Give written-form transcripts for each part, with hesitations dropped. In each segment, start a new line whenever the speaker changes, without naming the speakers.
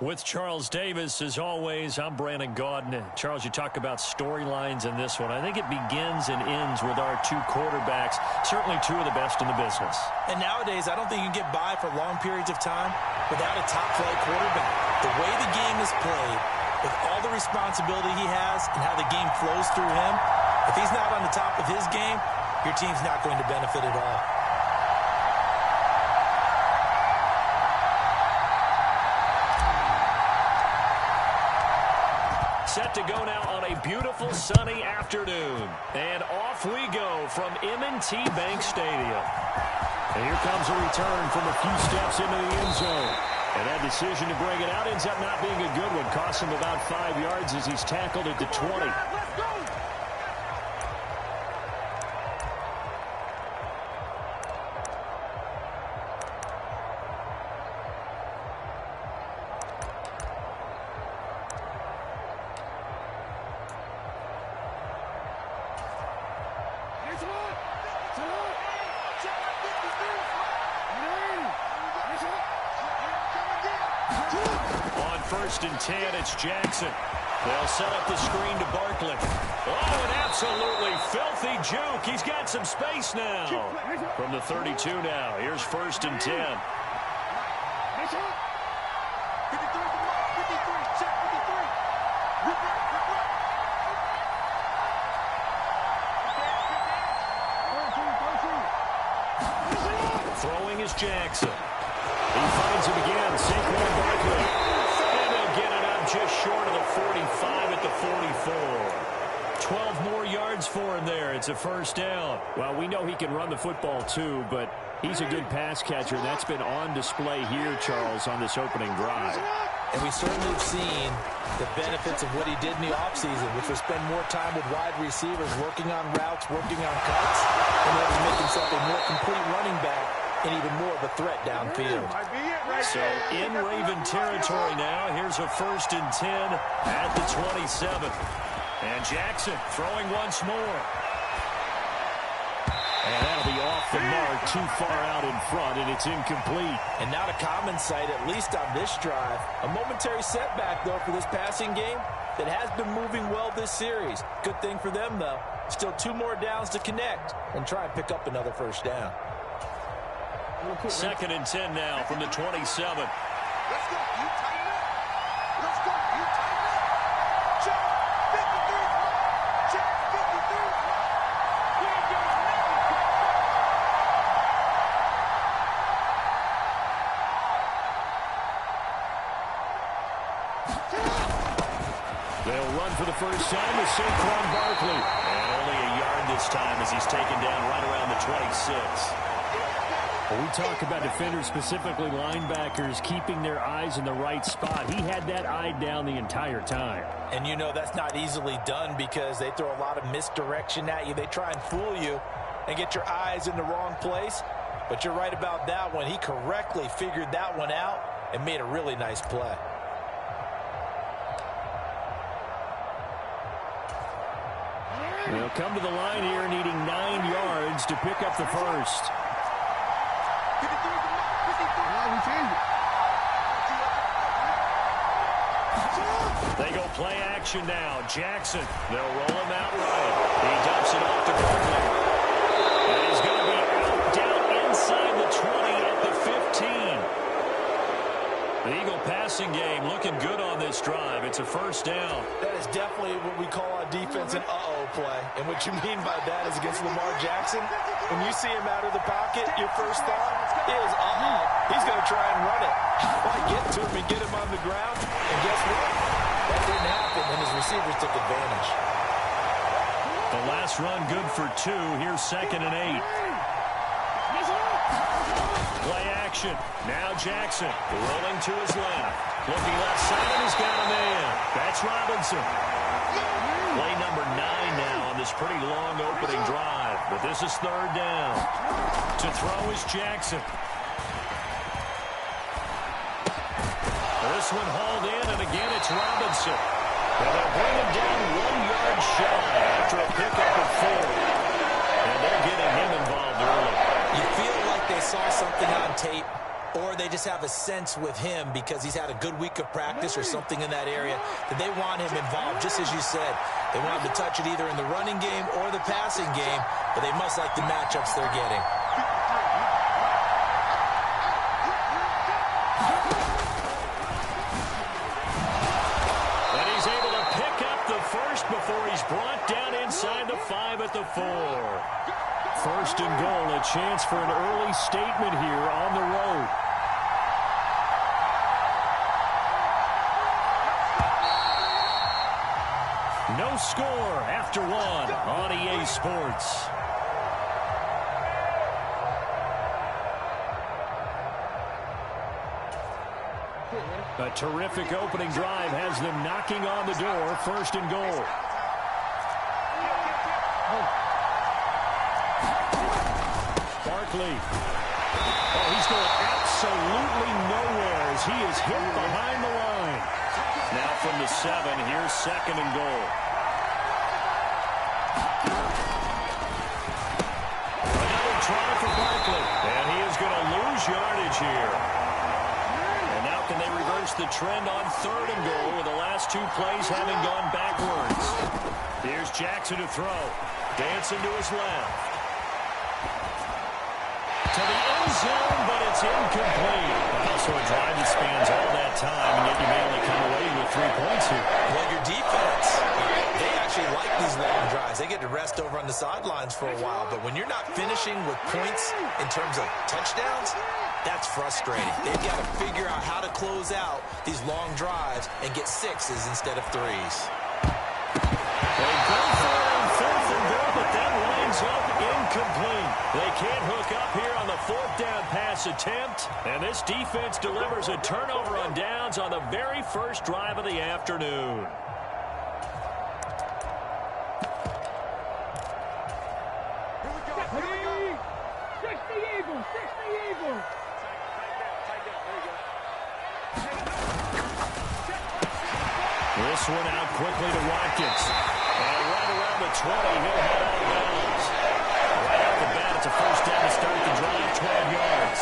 With Charles Davis, as always, I'm Brandon Gaudin. Charles, you talk about storylines in this one. I think it begins and ends with our two quarterbacks, certainly two of the best in the business.
And nowadays, I don't think you can get by for long periods of time without a top-flight quarterback. The way the game is played, with all the responsibility he has and how the game flows through him, if he's not on the top of his game, your team's not going to benefit at all.
Set to go now on a beautiful sunny afternoon. And off we go from M&T Bank Stadium. And here comes a return from a few steps into the end zone. And that decision to bring it out ends up not being a good one. Costs him about 5 yards as he's tackled at the 20. On 1st and 10, it's Jackson. They'll set up the screen to Barkley. Oh, an absolutely filthy juke. He's got some space now. From the 32 now, here's 1st and 10. Throwing is Jackson. He finds him again. Saquon Barkley. And they'll get it up just short of the 45 at the 44. 12 more yards for him there. It's a 1st down.
Well, we know he can run the football too, but he's a good pass catcher. That's been on display here, Charles, on this opening drive.
And we certainly have seen the benefits of what he did in the offseason, which was spend more time with wide receivers, working on routes, working on cuts, and then make himself a more complete running back and even more of a threat downfield.
So in Raven territory now, here's a 1st and 10 at the 27. And Jackson throwing once more. And that'll be off the mark, too far out in front, and it's incomplete.
And not a common sight, at least on this drive. A momentary setback, though, for this passing game that has been moving well this series. Good thing for them, though. Still 2 more downs to connect and try and pick up another 1st down.
2nd and 10 now from the 27.
Let's go. You tighten up. Let's go. You tighten up. Check 53. Check 53. We ain't doing nothing.
They'll run for the 1st time with Saquon Barkley. And only a yard this time as he's taken down right around the 26.
Well, we talk about defenders, specifically linebackers, keeping their eyes in the right spot. He had that eye down the entire time.
And you know that's not easily done because they throw a lot of misdirection at you. They try and fool you and get your eyes in the wrong place. But you're right about that one. He correctly figured that one out and made a really nice play.
They'll come to the line here needing 9 yards to pick up the 1st.
They go play action now. Jackson, they'll roll him out right. He dumps it off to Barkley. And he's going to be out down inside the 20 at the 15. The Eagle passing game looking good on this drive. It's a 1st down.
That is definitely what we call on defense an uh-oh play. And what you mean by that is against Lamar Jackson, when you see him out of the pocket, your first thought is, uh-oh, he's going to try and run it. Why get to him and get him on the ground? And guess what? That didn't happen, and his receivers took advantage.
The last run good for 2. Here's 2nd and 8. Play action. Now Jackson rolling to his left. Looking left side, and he's got a man. That's Robinson. Play number 9 now on this pretty long opening drive. But this is 3rd down. To throw is Jackson. This one hauled in, and again it's Robinson. And they'll bring him down 1 yard shy after a pickup of 4. And they're getting him involved early.
You feel like they saw something on tape or they just have a sense with him because he's had a good week of practice or something in that area that they want him involved, just as you said. They want him to touch it either in the running game or the passing game, but they must like the matchups they're getting.
And he's able to pick up the first before he's brought down inside the 5 at the 4. First and goal, a chance for an early statement here on the road. No score after 1 on EA Sports. A terrific opening drive has them knocking on the door. First and goal. Barkley. Oh, he's going absolutely nowhere as he is hit behind the line. Now from the 7, here's second and goal. Another try for Barkley. And he is going to lose yardage here. And now can they reverse the trend on third and goal with the last 2 plays having gone backwards? Here's Jackson to throw. Dancing to his left. To the end zone, but it's incomplete. Also a drive that spans all that time, and yet you may only come away with 3 points here.
Well, your defense, they actually like these long drives. They get to rest over on the sidelines for a while, but when you're not finishing with points in terms of touchdowns, that's frustrating. They've got to figure out how to close out these long drives and get 6s instead of 3s.
They go for it on fourth and goal, but that winds up incomplete. They can't hook up here on the 4th down pass attempt, and this defense delivers a turnover on downs on the very first drive of the afternoon. This one out quickly to Watkins. And right around the 20, he'll head out of bounds. Right off the bat, it's a first down to start the drive, 12 yards.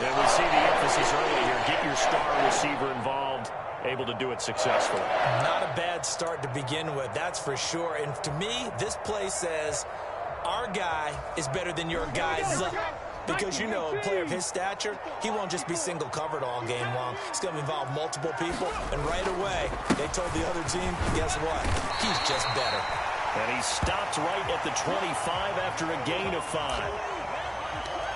And we see the emphasis early here. Get your star receiver involved, able to do it successfully.
Not a bad start to begin with, that's for sure. And to me, this play says our guy is better than your guy's. Because, you know, a player of his stature, he won't just be single covered all game long. It's going to involve multiple people. And right away, they told the other team, guess what? He's just better.
And he stopped right at the 25 after a gain of 5.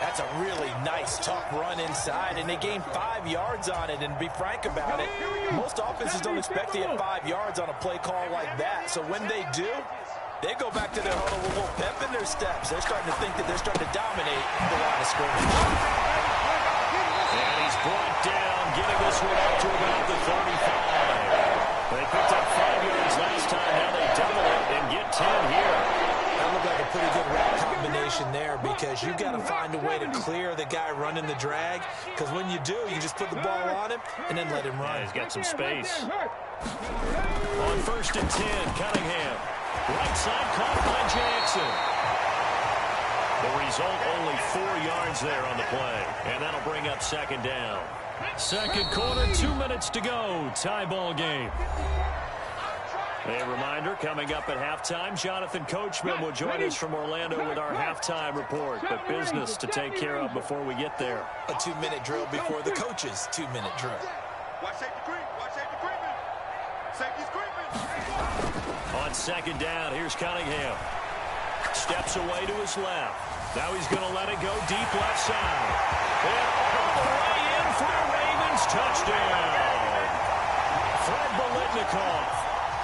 That's a really nice, tough run inside, and they gained 5 yards on it. And to be frank about it, most offenses don't expect to get 5 yards on a play call like that. So when they do, they go back to their huddle with a little pep in their steps. They're starting to think that they're starting to dominate the line of scrimmage.
And he's brought down, getting this one up to about the 35. They picked up 5 yards last time. Now they double it and get 10 here.
That looked like a pretty good route combination there because you've got to find a way to clear the guy running the drag. Because when you do, you just put the ball on him and then let him run.
Yeah, he's got some space. On first and 10, Cunningham. Right side caught by Jackson. The result, only 4 yards there on the play. And that'll bring up second down. Second quarter, 2 minutes to go. Tie ball game. A reminder, coming up at halftime, Jonathan Coachman will join us from Orlando with our halftime report. But business to take care of before we get there.
A 2-minute drill before the coach's 2-minute drill.
Watch safety creep. Watch safety creeping. Safety's creeping.
On second down, here's Cunningham. Steps away to his left. Now he's going to let it go deep left side. And all the way in for a Ravens touchdown. Fred Biletnikoff,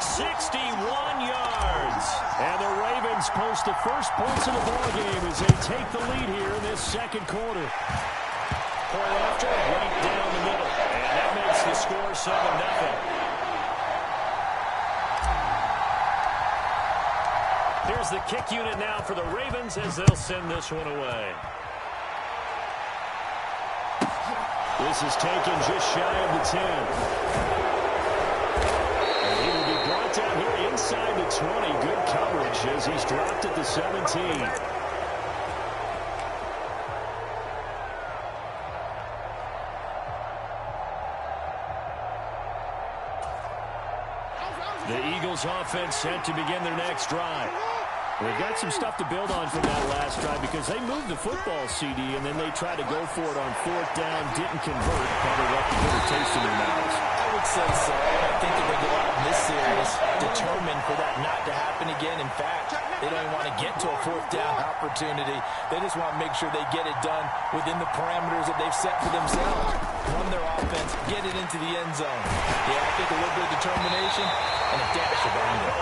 61 yards. And the Ravens post the first points of the ballgame as they take the lead here in this second quarter. Point after, right down the middle. And that makes the score 7-0. Here's the kick unit now for the Ravens as they'll send this one away. This is taken just shy of the 10. And he will be brought down here inside the 20. Good coverage as he's dropped at the 17. The Eagles offense set to begin their next drive.
They've got some stuff to build on from that last drive because they moved the football, CD, and then they tried to go for it on fourth down, didn't convert, probably left a bitter taste in their mouths.
I would say so. I think if they go out in this series determined for that not to happen again. In fact, they don't even want to get to a fourth down opportunity. They just want to make sure they get it done within the parameters that they've set for themselves. Run their offense, get it into the end zone. Yeah, I think a little bit of determination and a dash of anger.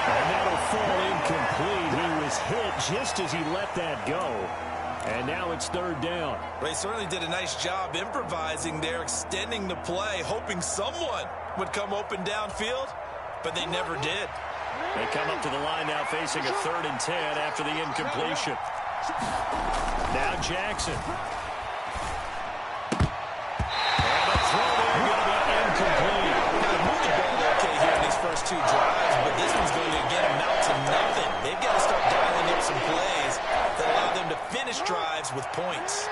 And that'll fall incomplete. He was hit just as he let that go. And now it's third down.
They certainly did a nice job improvising there, extending the play, hoping someone would come open downfield, but they never did.
They come up to the line now facing a 3rd and 10 after the incompletion. Now Jackson. And a throw there going to be incomplete.
Got to move the ball okay here in these first 2 drives, but this one's going to again amount to nothing. They've got to start dialing up some plays that allow them to finish drives with points.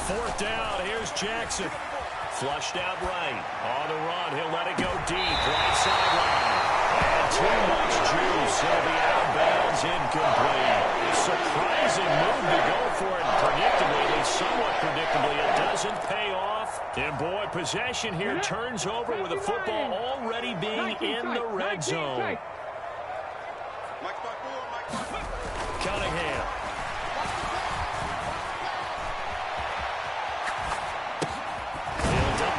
4th down, here's Jackson. Flushed out right. On the run, he'll let it go deep. Right sideline. And too much juice. He'll be out of bounds, incomplete. Surprising move to go for it. Predictably, at least somewhat predictably, it doesn't pay off. And boy, possession here turns over with the football already being in the red zone. Cunningham.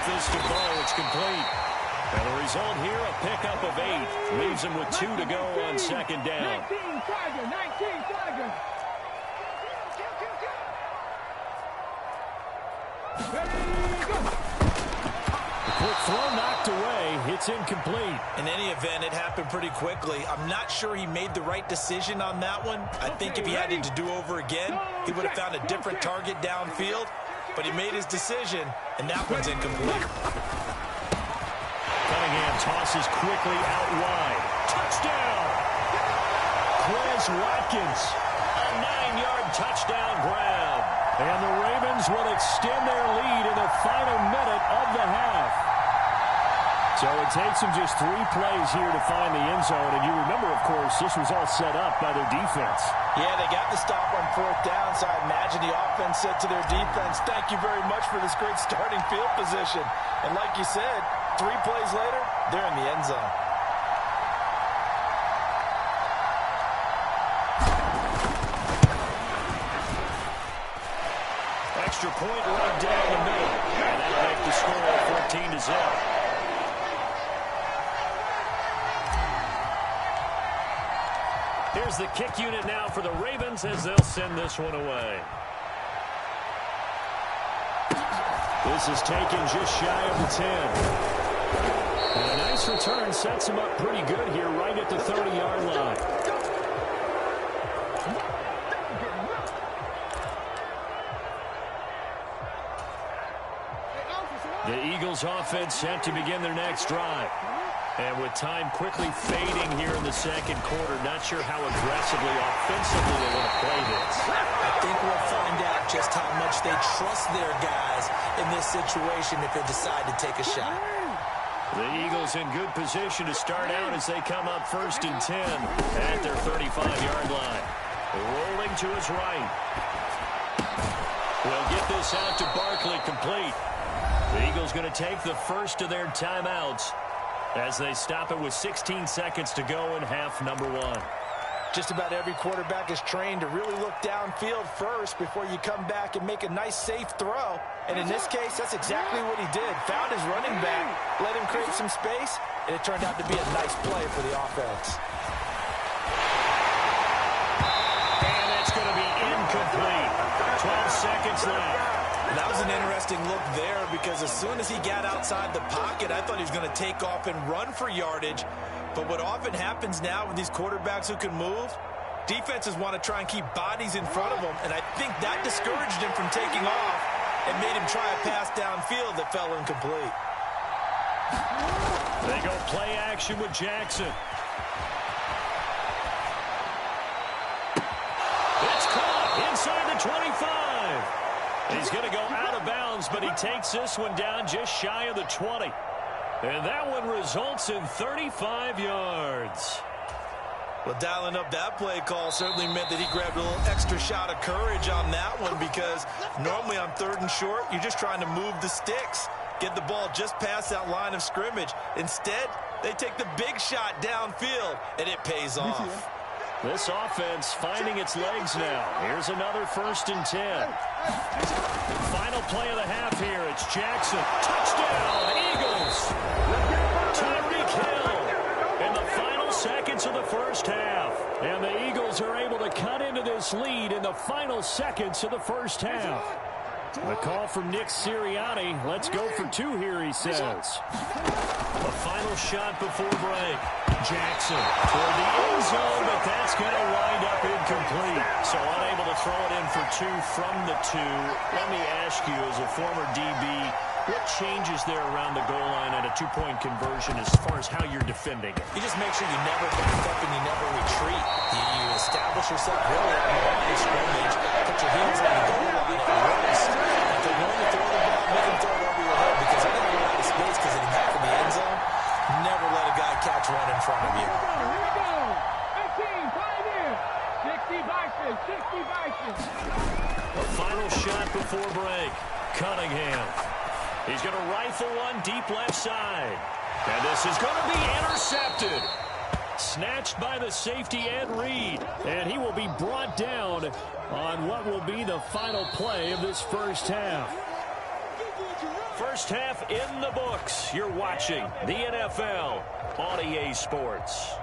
This to Bo, it's complete. And the result here, a pickup of 8. Leaves him with 2 to go on 2nd down.
19 Tiger.
The quick throw knocked away. It's incomplete.
In any event, it happened pretty quickly. I'm not sure he made the right decision on that one. I think if he had it to do over again, he would have found a different target downfield. But he made his decision, and that one's incomplete.
Cunningham tosses quickly out wide. Touchdown! Quez Watkins.
A 9-yard touchdown grab.
And the Ravens will extend their lead in the final minute of the half. So it takes them just 3 plays here to find the end zone. And you remember, of course, this was all set up by their defense.
Yeah, they got the stop on 4th down, so I imagine the offense said to their defense, thank you very much for this great starting field position. And like you said, 3 plays later, they're in the end zone.
Extra point right down the middle. And that'll make the score 14-0. Here's the kick unit now for the Ravens as they'll send this one away.
This is taken just shy of the 10. And a nice return sets him up pretty good here right at the 30-yard line. The Eagles offense set to begin their next drive. And with time quickly fading here in the 2nd quarter, not sure how aggressively, offensively they want to play this.
I think we'll find out just how much they trust their guys in this situation if they decide to take a shot.
The Eagles in good position to start out as they come up 1st and 10 at their 35-yard line. Rolling to his right. We'll get this out to Barkley, complete. The Eagles going to take the first of their timeouts as they stop it with 16 seconds to go in half number 1.
Just about every quarterback is trained to really look downfield first before you come back and make a nice, safe throw. And in this case, that's exactly what he did. Found his running back, let him create some space, and it turned out to be a nice play for the offense.
And it's going to be incomplete. 12 seconds left.
And that was an interesting look there because as soon as he got outside the pocket, I thought he was going to take off and run for yardage. But what often happens now with these quarterbacks who can move, defenses want to try and keep bodies in front of them. And I think that discouraged him from taking off and made him try a pass downfield that fell incomplete.
They go play action with Jackson. It's caught inside the 25. He's going to go out of bounds, but he takes this one down just shy of the 20. And that one results in 35 yards.
Well, dialing up that play call certainly meant that he grabbed a little extra shot of courage on that one, because normally on 3rd and short, you're just trying to move the sticks, get the ball just past that line of scrimmage. Instead, they take the big shot downfield, and it pays off.
This offense finding its legs now. Here's another 1st and 10. Final play of the half here. It's Jackson. Touchdown, Eagles. Tyreek Hill in the final seconds of the first half. And the Eagles are able to cut into this lead in the final seconds of the first half. A call from Nick Sirianni. Let's go for 2 here, he says. A final shot before break. Jackson toward the end zone, but that's going to wind up incomplete. So unable to throw it in for 2 from the 2. Let me ask you, as a former DB, what changes there around the goal line at a 2-point conversion as far as how you're defending it?
You just make sure you never back up and you never retreat. You establish yourself really on the line of scrimmage, put your hands on the goal line at once. If they're going to throw the ball, make them throw it over your head, because they're going to run out of space because they half in the end zone. Never let a guy catch one in front of you.
Here we go. 18, Pioneer. 60 Bison, 60 Bison.
A final shot before break. Cunningham. He's going to rifle one deep left side. And this is going to be intercepted. Snatched by the safety Ed Reed. And he will be brought down on what will be the final play of this first half. First half in the books. You're watching the NFL on EA Sports.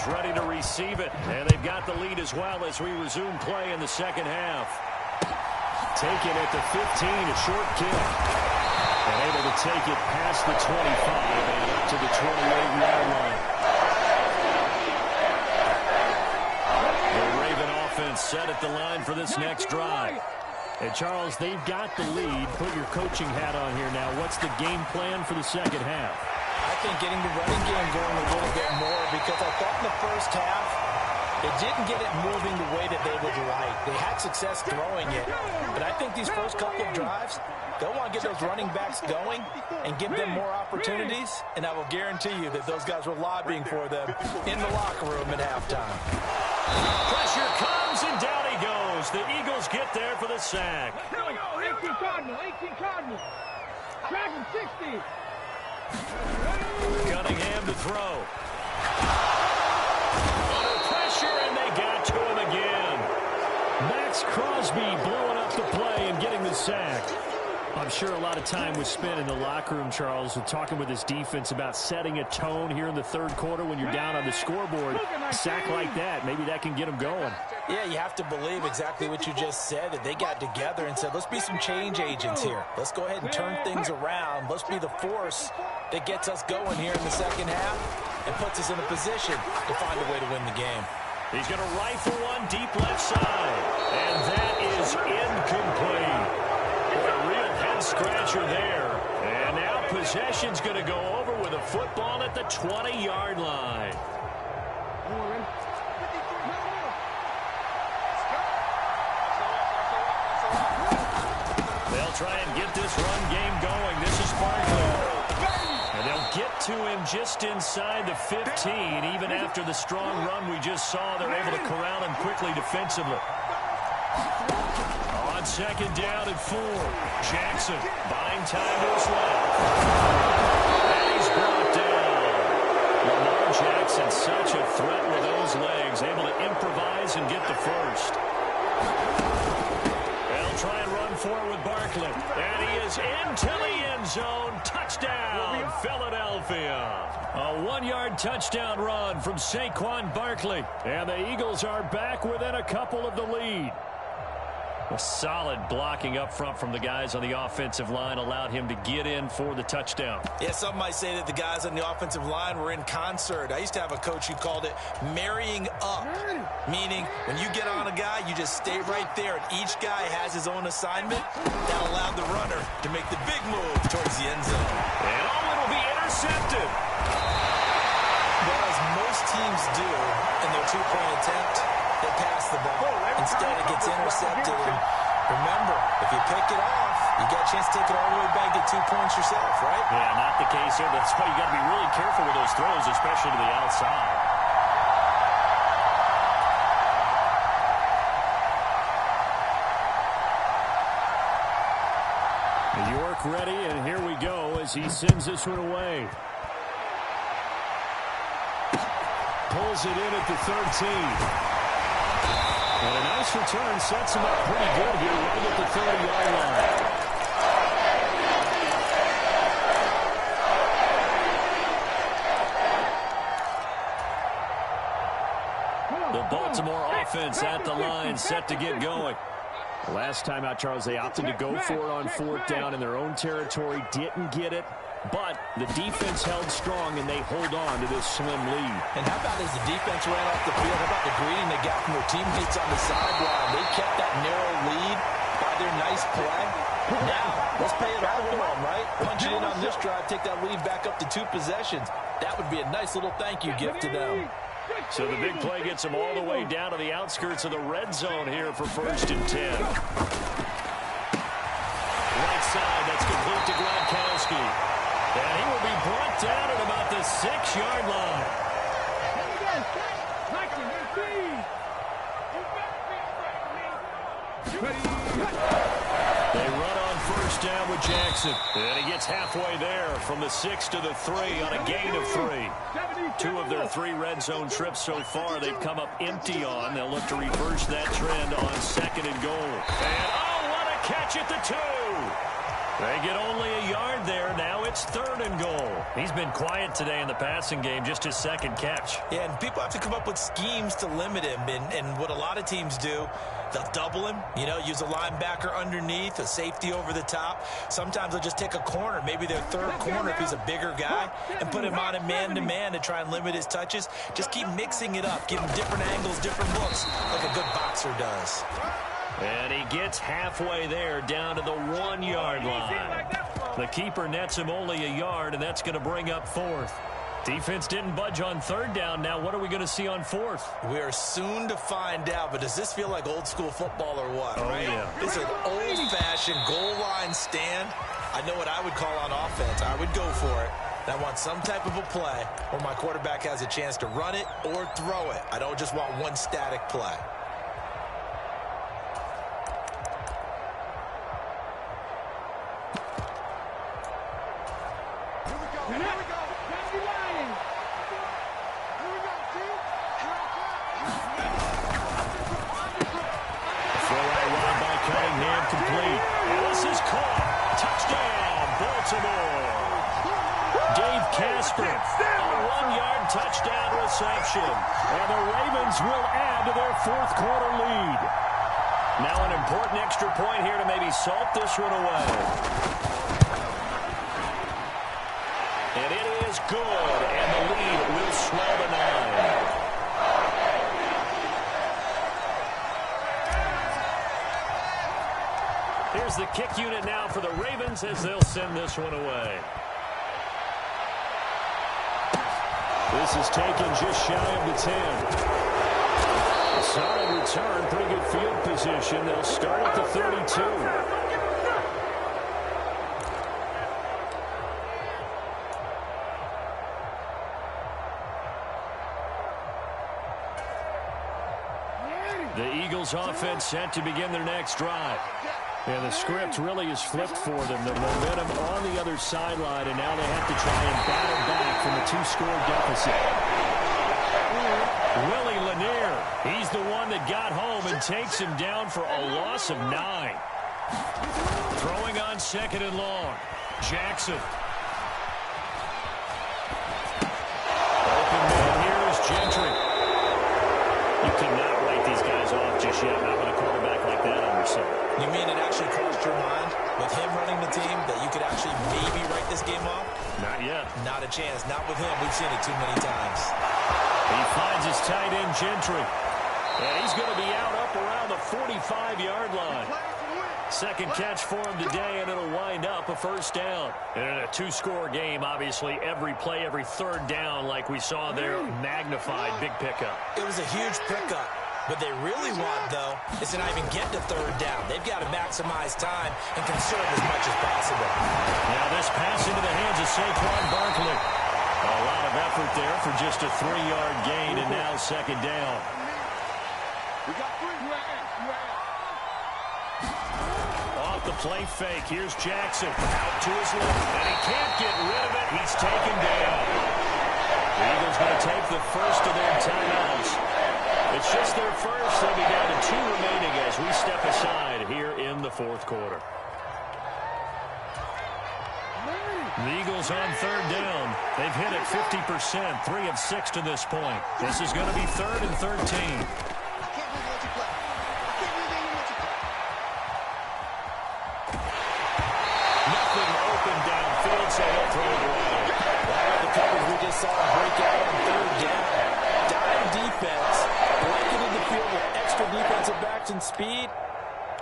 Ready to receive it, and they've got the lead as well as we resume play in the second half. Taken at the 15, a short kick, and able to take it past the 25 and up to the 28-yard line. The Raven offense set at the line for this next drive. And Charles, they've got the lead. Put your coaching hat on here now. What's the game plan for the second half?
I think getting the running game going a little bit more, because I thought in the first half it didn't get it moving the way that they would like. They had success throwing it, but I think these first couple of drives, they'll want to get those running backs going and give them more opportunities, and I will guarantee you that those guys were lobbying for them in the locker room at halftime.
Pressure comes, and down he goes. The Eagles get there for the sack.
Here we go. 18 Cardinals, 18 Cardinals. Dragon 60.
Cunningham to throw. Under pressure, and they got to him again. Max Crosby blowing up the play and getting the sack. I'm sure a lot of time was spent in the locker room, Charles, with talking with his defense about setting a tone here in the third quarter when you're down on the scoreboard. A sack like that, maybe that can get them going.
Yeah, you have to believe exactly what you just said, that they got together and said, let's be some change agents here. Let's go ahead and turn things around. Let's be the force that gets us going here in the second half and puts us in a position to find a way to win the game.
He's going to rifle one deep left side, and that is incomplete. A real head-scratcher there. And now possession's going to go over with a football at the 20-yard line. They'll try and get this run game going. This is Barkley. And they'll get to him just inside the 15. Even after the strong run we just saw, they're able to corral him quickly defensively. On second down and 4. Jackson buying time to his left. And he's brought down. Lamar Jackson, such a threat with those legs, able to improvise and get the first. They'll try and run for it with Barkley. And he is into the end zone. Touchdown, Philadelphia. A 1-yard touchdown run from Saquon Barkley. And the Eagles are back within a couple of the lead. A solid blocking up front from the guys on the offensive line allowed him to get in for the touchdown.
Yeah, some might say that the guys on the offensive line were in concert. I used to have a coach who called it marrying up, meaning when you get on a guy, you just stay right there, and each guy has his own assignment. That allowed the runner to make the big move towards the end zone.
And it'll be intercepted.
Well, as most teams do in their two-point attempt, they pass the ball. Instead, it gets intercepted. And remember, if you pick it off, you got a chance to take it all the way back, get 2 points yourself, right?
Yeah, not the case here. That's why you got to be really careful with those throws, especially to the outside. York ready, and here we go as he sends this one away. Pulls it in at the 13. And a nice return sets him up pretty good here right at the 30-yard line. The Baltimore offense at the line, set to get going. Last time out, Charles, they opted to go for it on 4th down in their own territory. Didn't get it. But the defense held strong, and they hold on to this slim lead.
And how about as the defense ran off the field, how about the greeting they got from their teammates on the sideline? They kept that narrow lead by their nice play. Now, let's pay it all to them, right? Punch it in on this drive, take that lead back up to 2 possessions. That would be a nice little thank you gift to them.
So the big play gets them all the way down to the outskirts of the red zone here for 1st and 10. Right side, that's complete to Gronkowski. And he will be brought down at about the 6-yard line. They run on 1st down with Jackson. And he gets halfway there from the 6 to the 3 on a gain of 3. 2 of their 3 red zone trips so far they've come up empty on. They'll look to reverse that trend on 2nd and goal. And oh, what a catch at the 2. They get only a yard there. Now it's 3rd and goal. He's been quiet today in the passing game, just his 2nd catch.
Yeah, and people have to come up with schemes to limit him. And what a lot of teams do, they'll double him, use a linebacker underneath, a safety over the top. Sometimes they'll just take a corner, maybe their 3rd corner if he's a bigger guy, and put him on a man-to-man to try and limit his touches. Just keep mixing it up, give him different angles, different looks, like a good boxer does.
And he gets halfway there, down to the 1-yard line. The keeper nets him only a yard, and that's going to bring up 4th. Defense didn't budge on 3rd down. Now what are we going to see on 4th?
We are soon to find out, but does this feel like old school football or what?
Oh,
right?
Yeah.
This is an old-fashioned goal line stand. I know what I would call on offense. I would go for it. I want some type of a play where my quarterback has a chance to run it or throw it. I don't just want one static play.
Touchdown reception. And the Ravens will add to their 4th quarter lead. Now an important extra point here to maybe salt this one away. And it is good. And the lead will swell to 9. Here's the kick unit now for the Ravens as they'll send this one away. This is taken just shy of the 10. A solid return, pretty good field position. They'll start at the 32. The Eagles offense set to begin their next drive. And the script really is flipped for them. The momentum on the other sideline, and now they have to try and battle back from a 2-score deficit. Willie Lanier, he's the one that got home and takes him down for a loss of 9. Throwing on 2nd and long. Jackson. Open man here is Gentry. You cannot write these guys off just yet. Not with a quarterback like that on your side.
You mean it actually crossed your mind with him running the team that you could actually maybe write this game off?
Not yet.
Not a chance. Not with him. We've seen it too many times.
He finds his tight end, Gentry. And he's going to be out up around the 45-yard line. Second catch for him today, and it'll wind up a first down. And in a two-score game, obviously, every play, every third down, like we saw there, magnified, big pickup.
It was a huge pickup. What they really want, though, is to not even get to third down. They've got to maximize time and conserve as much as possible.
Now this pass into the hands of Saquon Barkley. A lot of effort there for just a 3-yard gain, and now second down.
We got 3.
Off the play fake, here's Jackson. Out to his left, and he can't get rid of it. He's taken down. The Eagles going to take the first of their timeouts. It's just their first. They'll be down to 2 remaining as we step aside here in the fourth quarter. The Eagles on third down. They've hit it 50%, 3 of 6 to this point. This is going to be 3rd and 13. Nothing open downfield, so he'll throw it away.
Right, the coverage we just saw break out on third down. Dime defense, blanketed the field with extra defensive backs and speed,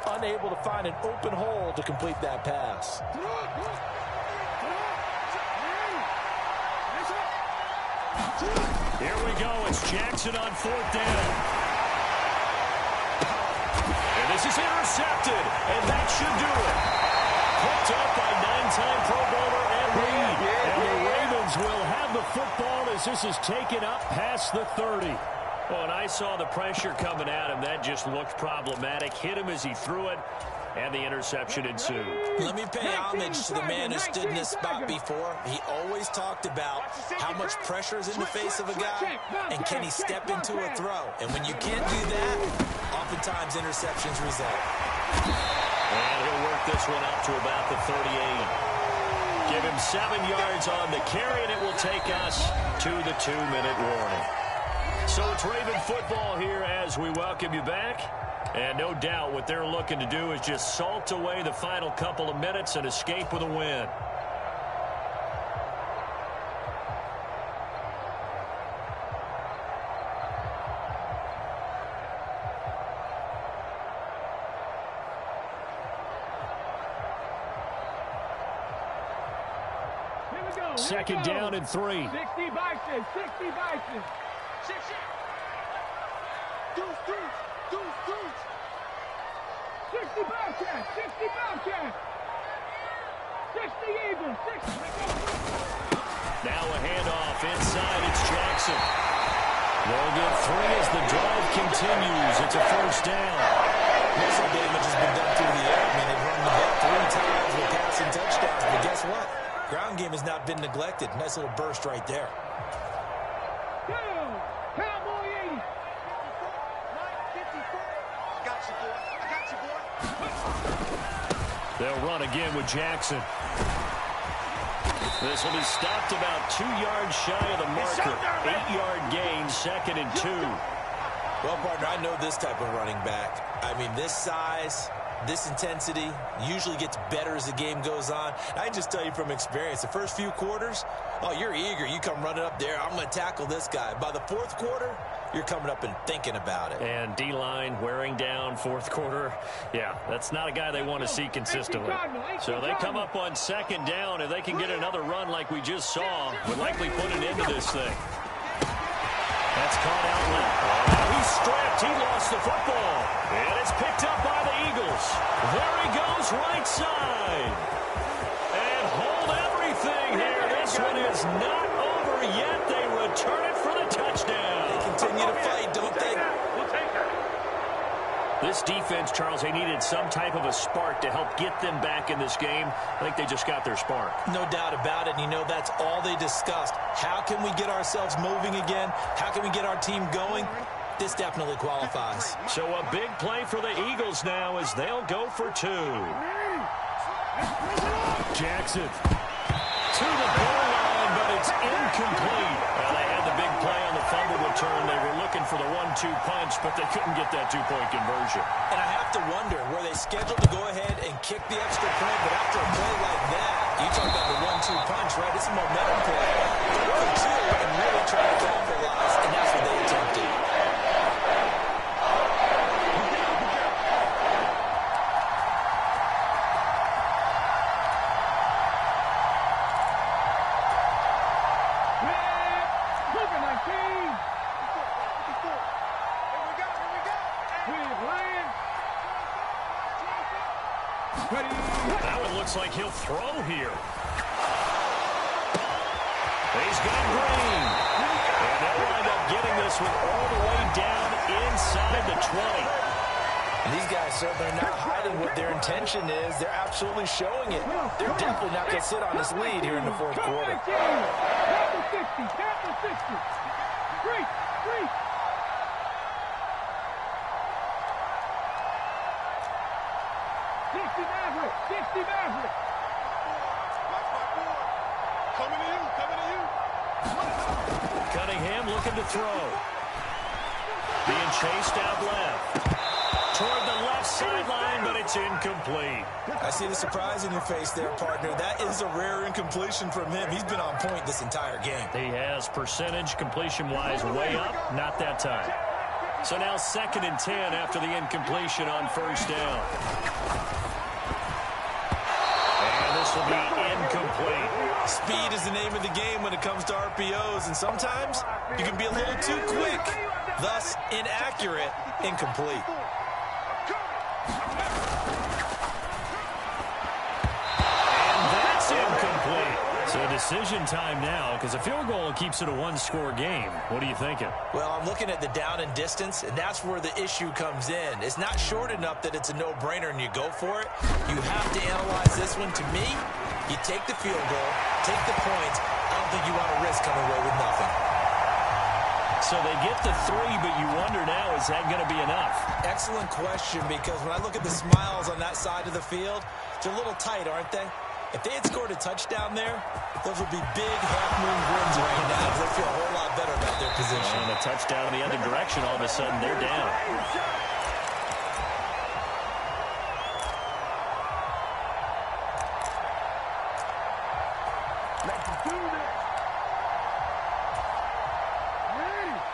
unable to find an open hole to complete that pass.
Here we go. It's Jackson on 4th down. And this is intercepted, and that should do it. Picked up by 9-time Pro Bowler Ed Reed. And the Ravens will have the football as this is taken up past the 30. Well, and I saw the pressure coming at him. That just looked problematic. Hit him as he threw it, and the interception ensued.
Let me pay homage to the man who stood in this spot before. He always talked about how much pressure is in the face of a guy, and can he step into a throw. And when you can't do that, oftentimes interceptions result.
And he'll work this one up to about the 38. Give him 7 yards on the carry, and it will take us to the 2-minute warning. So it's Raven football here as we welcome you back. And no doubt what they're looking to do is just salt away the final couple of minutes and escape with a win. Second down and 3.
60 Bison, 60 Bison. 60 Bobcats, 60 Bobcats. 60 Eagles, 60.
Now a handoff inside, it's Jackson. They'll get 3 as the drive continues. It's a first down.
Muscle damage has been done through the air. I mean, they've run the ball 3 times with passing touchdowns, but guess what? Ground game has not been neglected. Nice little burst right there.
Cowboy 80.
They'll run again with Jackson. This will be stopped about 2 yards shy of the marker. 8-yard gain, 2nd and 2.
Well, partner, I know this type of running back. I mean, this size, this intensity usually gets better as the game goes on. I can just tell you from experience, the first few quarters, oh, you're eager. You come running up there, I'm going to tackle this guy. By the 4th quarter, you're coming up and thinking about it.
And D-line wearing down 4th quarter. Yeah, that's not a guy they want to see consistently. So they come up on 2nd down, and they can get another run like we just saw. Would likely put an end to this thing. That's caught out left. Oh, he's stripped. He lost the football. And it's picked up by the Eagles. There he goes, right side. And hold everything here. This one is not over yet. They return it for the touchdown.
They continue to fight, don't they?
This defense, Charles, they needed some type of a spark to help get them back in this game. I think they just got their spark.
No doubt about it. And you know, that's all they discussed. How can we get ourselves moving again? How can we get our team going? this definitely qualifies.
So a big play for the Eagles now as they'll go for 2.
Jackson to the goal line, but it's incomplete.
Well, they had the big play on the fumble return. They were looking for the 1-2 punch, but they couldn't get that 2-point conversion.
And I have to wonder, were they scheduled to go ahead and kick the extra point? But after a play like that, you talk about the 1-2 punch, right? It's a momentum play. Go for 2 and really try to capitalize, and that's what they attempted.
That one looks like he'll throw here. He's got Green. And they'll wind up getting this one all the way down inside the 20.
And these guys certainly are not hiding what their intention is. They're absolutely showing it. They're definitely not going to sit on this lead here in the fourth quarter.
Captain 60, Captain 60. Great, great.
Coming to you, coming to you.
Cunningham looking to throw. Being chased out left. Toward the left sideline, but it's incomplete.
I see the surprise in your face there, partner. That is a rare incompletion from him. He's been on point this entire game.
He has percentage completion-wise way up, not that time. So now 2nd and 10 after the incompletion on first down. And this will be incomplete.
Speed is the name of the game when it comes to RPOs, and sometimes you can be a little too quick, thus inaccurate, incomplete.
And that's incomplete. So decision time now, because a field goal keeps it a one-score game. What are you thinking?
Well, I'm looking at the down and distance, and that's where the issue comes in. It's not short enough that it's a no-brainer and you go for it. You have to analyze this one. To me, you take the field goal, take the points. I don't think you want to risk coming away with nothing.
So they get the 3, but you wonder now, is that going to be enough?
Excellent question, because when I look at the smiles on that side of the field, they're a little tight, aren't they? If they had scored a touchdown there, those would be big half-moon grins right now. They feel a whole lot better about their position.
And a touchdown in the other direction, all of a sudden they're down.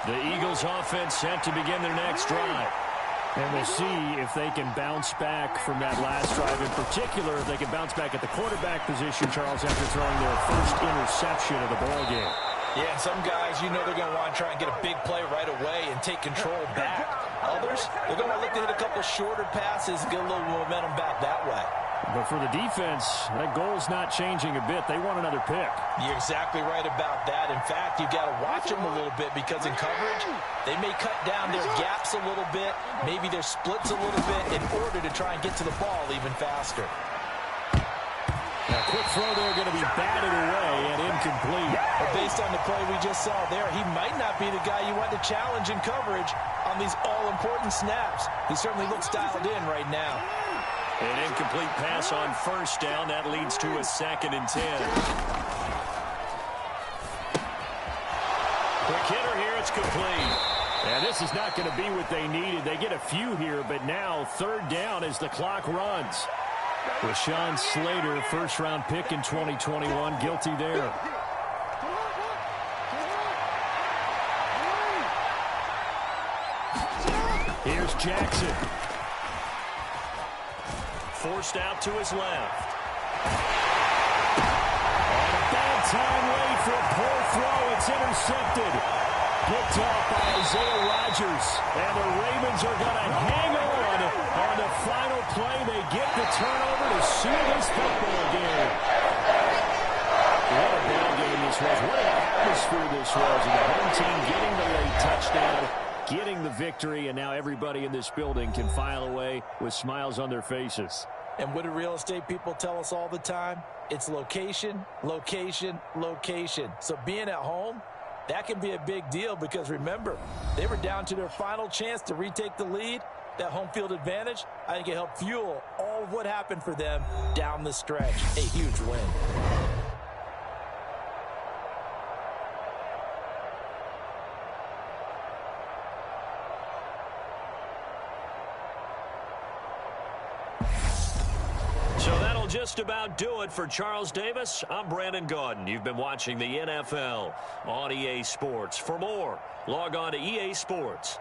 The Eagles offense set to begin their next drive.
And we'll see if they can bounce back from that last drive. In particular, if they can bounce back at the quarterback position, Charles, after throwing their first interception of the ballgame.
Yeah, some guys, you know they're going to want to try and get a big play right away and take control back. Others, they're going to look to hit a couple shorter passes and get a little momentum back that way.
But for the defense, that goal's not changing a bit. They want another pick.
You're exactly right about that. In fact, you've got to watch them a little bit because in coverage, they may cut down their gaps a little bit, maybe their splits a little bit in order to try and get to the ball even faster.
Now, quick throw there going to be batted away and incomplete.
But based on the play we just saw there, he might not be the guy you want to challenge in coverage on these all-important snaps. He certainly looks dialed in right now.
An incomplete pass on first down. That leads to a 2nd and 10. Quick hitter here. It's complete.
And this is not going to be what they needed. They get a few here, but now 3rd down as the clock runs. Rashawn Slater, first-round pick in 2021, guilty there. Here's Jackson.
Forced out to his left.
On a bad time late for a poor throw. It's intercepted. Picked off by Isaiah Rodgers. And the Ravens are going to hang on the final play. They get the turnover to seal this football game. What a ball game this was. What an atmosphere this was. And the home team getting the late touchdown, getting the victory, and now everybody in this building can file away with smiles on their faces.
And what do real estate people tell us all the time? It's location, location, location. So being at home, that can be a big deal because, remember, they were down to their final chance to retake the lead. That home field advantage, I think it helped fuel all of what happened for them down the stretch. A huge win.
So that'll just about do it for Charles Davis. I'm Brandon Gaudin. You've been watching the NFL on EA Sports. For more, log on to EASports.